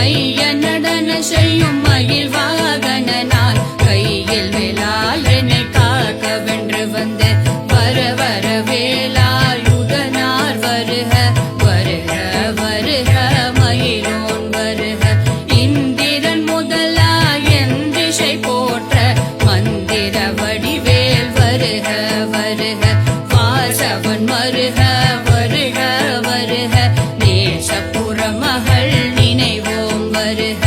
மைய நடன செய்யும் மயில் வாகனனால் கையில் வேலால் என்னை காக்க வென்று வந்து வர வர வேலாயுதனார் வருக வருக வருக மயிலோன் வருக இந்திரன் முதலா என் திசை போற்ற மந்திர வடிவேல் வருக வருக வாசவன் வருக வருக வருக நேசபுர மகள் நினைவோம் வருக